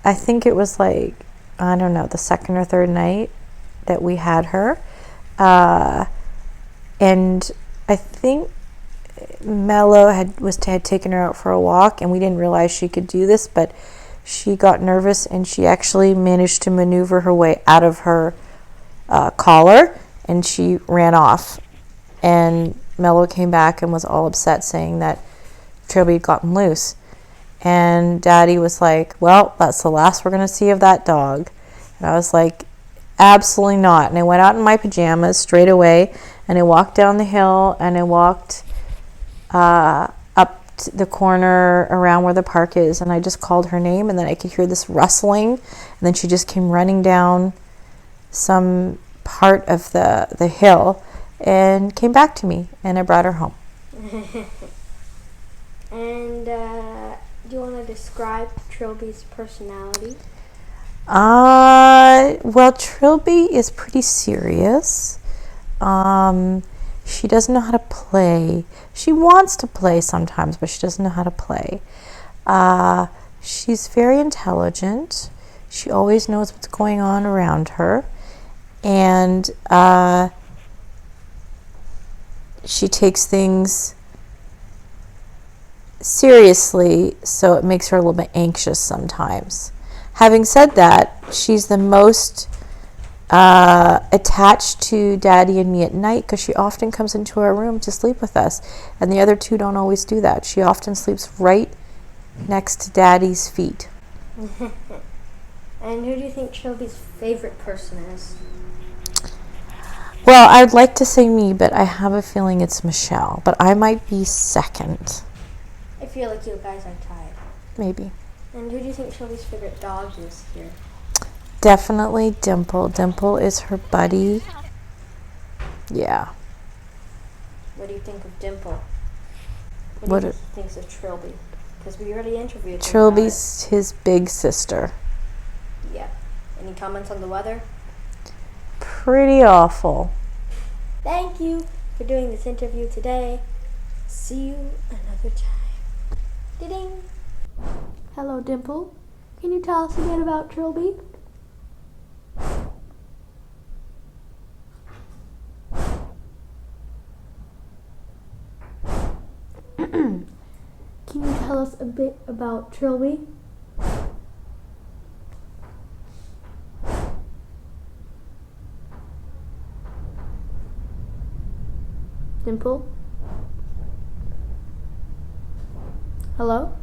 I think it was like, I don't know, the second or third night that we had her. And I think Mello had taken her out for a walk, and we didn't realize she could do this, but she got nervous and she actually managed to maneuver her way out of her collar, and she ran off. And Mello came back and was all upset, saying that Trilby had gotten loose. And Daddy was like, well, that's the last we're going to see of that dog. And I was like, absolutely not. And I went out in my pajamas straight away, and I walked down the hill, and I walked up to the corner around where the park is, and I just called her name, and then I could hear this rustling, and then she just came running down some part of the hill and came back to me, and I brought her home. And do you want to describe Trilby's personality? Well, Trilby is pretty serious. She doesn't know how to play. She wants to play sometimes, but she doesn't know how to play. She's very intelligent. She always knows what's going on around her. And she takes things seriously, so it makes her a little bit anxious sometimes. Having said that, she's the most attached to Daddy and me at night, because she often comes into our room to sleep with us, and the other two don't always do that. She often sleeps right next to Daddy's feet. And who do you think Trilby's favorite person is? Well, I'd like to say me, but I have a feeling it's Michelle, but I might be second. I feel like you guys are tied. Maybe. And who do you think Trilby's favorite dog is here? Definitely Dimple. Dimple is her buddy. Yeah. What do you think of Dimple? What do you think of Trilby? Because we already interviewed him. Trilby's his big sister. Yeah. Any comments on the weather? Pretty awful. Thank you for doing this interview today. See you another time. Ding. Hello, Dimple. Can you tell us a bit about Trilby? Can you tell us a bit about Trilby? Dimple? Hello?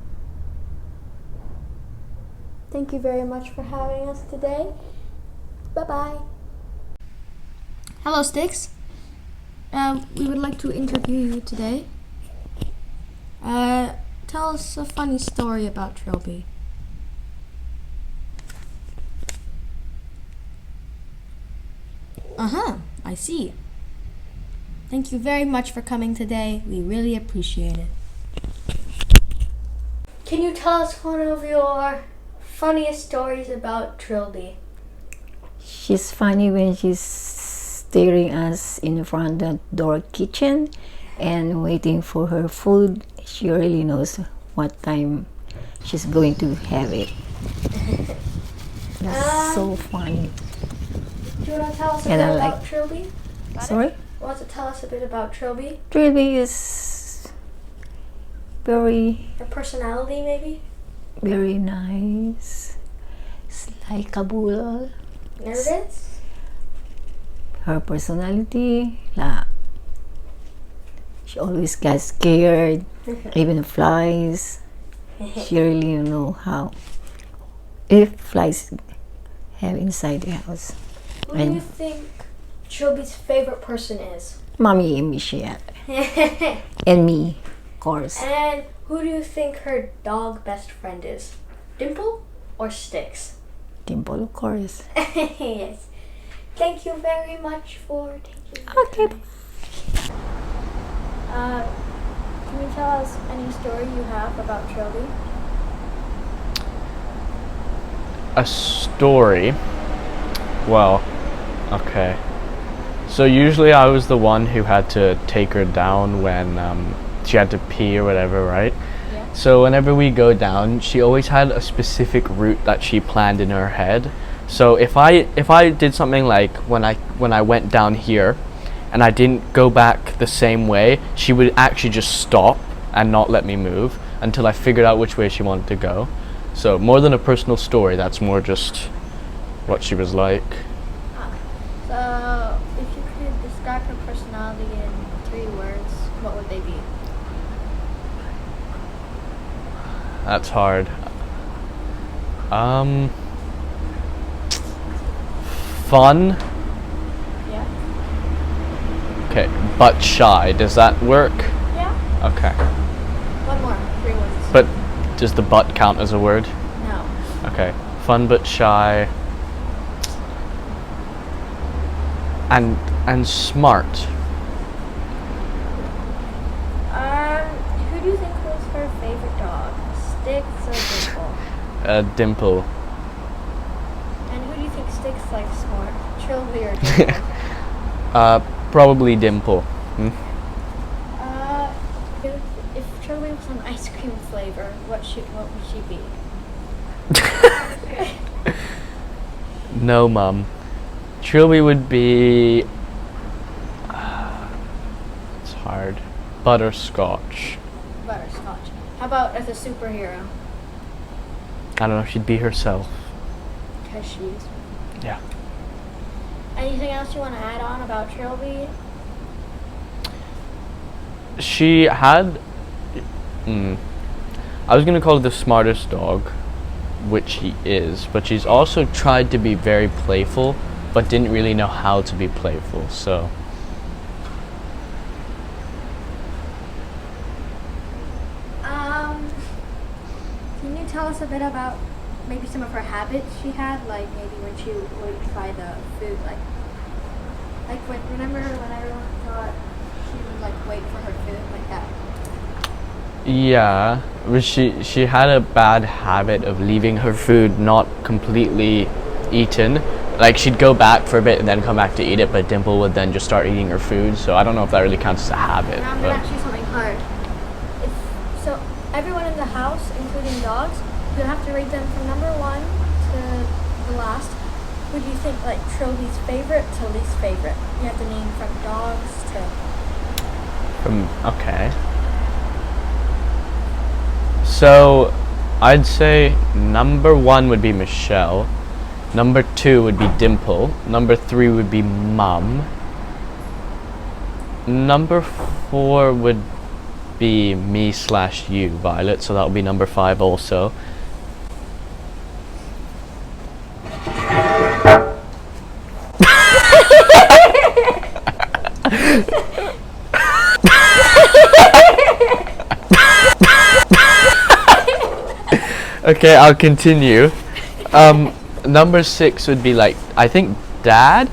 Thank you very much for having us today. Bye-bye. Hello, Sticks. We would like to interview you today. Tell us a funny story about Trilby. I see. Thank you very much for coming today. We really appreciate it. Can you tell us one of your funniest stories about Trilby? She's funny when she's staring us in front of the door kitchen and waiting for her food. She really knows what time she's going to have it. That's so funny. Do you want to tell us a bit about Trilby? Sorry? Want to tell us a bit about Trilby? Trilby is very... Her personality, maybe? very nice. It's like a bull. Nervous? Her personality, she always gets scared, even flies. She really know how if flies have inside the house. Who do you think Trilby's favorite person is? Mommy and Michelle. And me, of course. And who do you think her dog best friend is? Dimple or Sticks? Dimple, of course. Yes. Thank you very much for taking the Okay. time. Can you tell us any story you have about Trilby? A story? Well, okay. So usually I was the one who had to take her down when she had to pee or whatever, right? Yeah. So whenever we go down, she always had a specific route that she planned in her head. So if I did something like when I went down here and I didn't go back the same way, she would actually just stop and not let me move until I figured out which way she wanted to go. So more than a personal story, that's more just what she was like. So, if you could describe her personality in 3 words, what would they be? That's hard. Fun. Yeah. Okay, but shy. Does that work? Yeah. Okay. One more. 3 words. But does the but count as a word? No. Okay. Fun but shy. And smart. Who do you think was her favorite dog? Sticks or Dimple? Dimple. And who do you think Sticks likes more? Trilby or Dimple? Probably Dimple. Hmm? If Trilby was an ice cream flavor, what would she be? No, Mum. Trilby would be... it's hard. Butterscotch. Butterscotch. How about as a superhero? I don't know, she'd be herself. Because she is. Yeah. Anything else you want to add on about Trilby? She had... I was going to call her the smartest dog, which she is, but she's also tried to be very playful, but didn't really know how to be playful, so... Can you tell us a bit about maybe some of her habits she had, like maybe when she would try the food, remember when everyone thought she would like wait for her food like that? Yeah, but she had a bad habit of leaving her food not completely eaten. Like, she'd go back for a bit and then come back to eat it, but Dimple would then just start eating her food, so I don't know if that really counts as a habit. Now I'm going to ask you something hard. So everyone in the house, including dogs, you have to rate them from number 1 to the last. Who do you think, like, Trilby's favorite to least favorite? You have to name from dogs to... Okay. So, I'd say number 1 would be Michelle. Number 2 would be Dimple. Number 3 would be Mum. Number 4 would be me/you, Violet, so that would be number 5 also. Okay, I'll continue. Number 6 would be, like, I think Dad?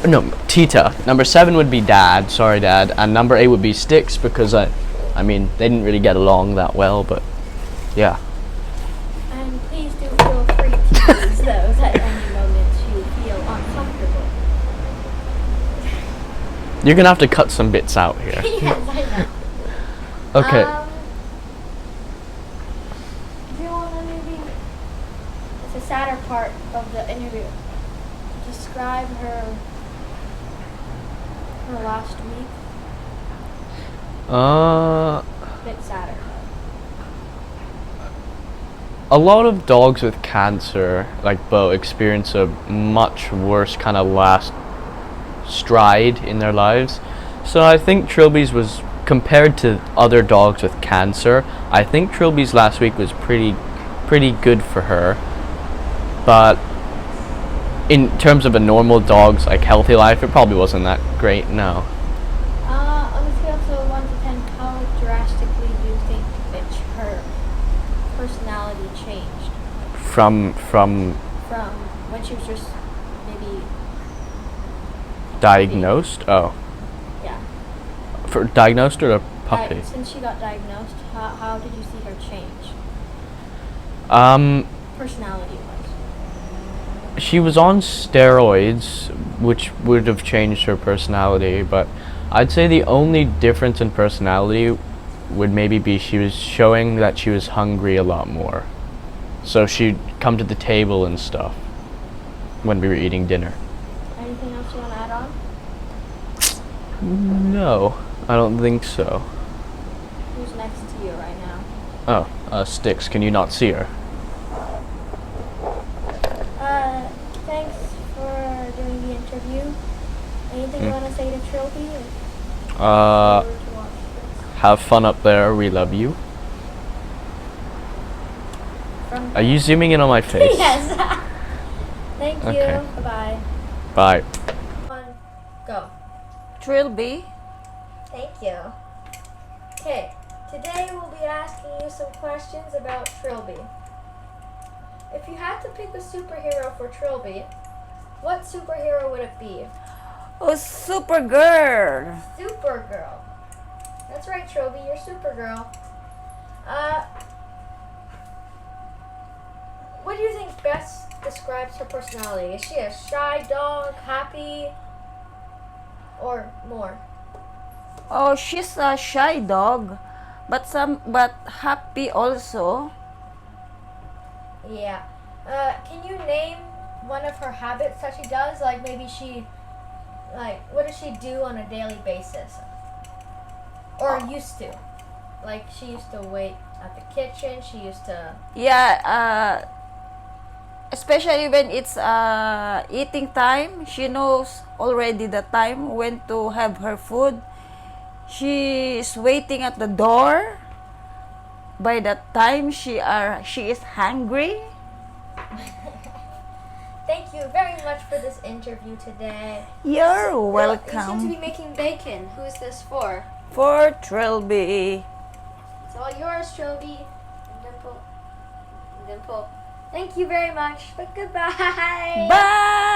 No, Tita. Number 7 would be Dad, sorry Dad, and number 8 would be Sticks, because I mean, they didn't really get along that well, but yeah. And please do feel free to use those at any moment you feel uncomfortable. You're gonna have to cut some bits out here. Yes, I know. Okay. Do you want to maybe, it's a sadder part of the interview, describe her last week? A bit sadder. A lot of dogs with cancer, like Bo, experience a much worse kind of last stride in their lives. So I think Trilby's was compared to other dogs with cancer, I think Trilby's last week was pretty good for her. But in terms of a normal dog's like healthy life, it probably wasn't that great. No. On a scale of 1 to 10, how drastically do you think her personality changed From from when she was just maybe diagnosed? Oh, yeah? for diagnosed or a puppy? Since she got diagnosed, how did you see her change Um, personality wise? she was on steroids, which would have changed her personality, but I'd say the only difference in personality would maybe be she was showing that she was hungry a lot more. So she'd come to the table and stuff when we were eating dinner. Anything else you want to add on? No, I don't think so. Who's next to you right now? Oh, Sticks, can you not see her? Thanks for doing the interview. Anything you want to say to Trilby? Have fun up there, we love you. Are you zooming in on my face? Yes. Thank you. Okay. Bye-bye. Bye. One, go. Trilby. Thank you. Okay, today we'll be asking you some questions about Trilby. If you had to pick a superhero for Trilby, what superhero would it be? Oh, Supergirl. Supergirl. That's right, Trilby, you're Supergirl. What do you think best describes her personality? Is she a shy dog, happy, or more? Oh, she's a shy dog, but happy also. Yeah. Can you name one of her habits that she does? Like maybe what does she do on a daily basis? Or used to? Like she used to wait at the kitchen, she used to... Yeah, especially when it's eating time, she knows already the time when to have her food. She is waiting at the door. By that time, she is hungry. Thank you very much for this interview today. You're You seem to welcome. be making bacon. Who is this for? For Trilby. It's all yours, Trilby. Dimple. Dimple. Thank you very much. But goodbye. Bye.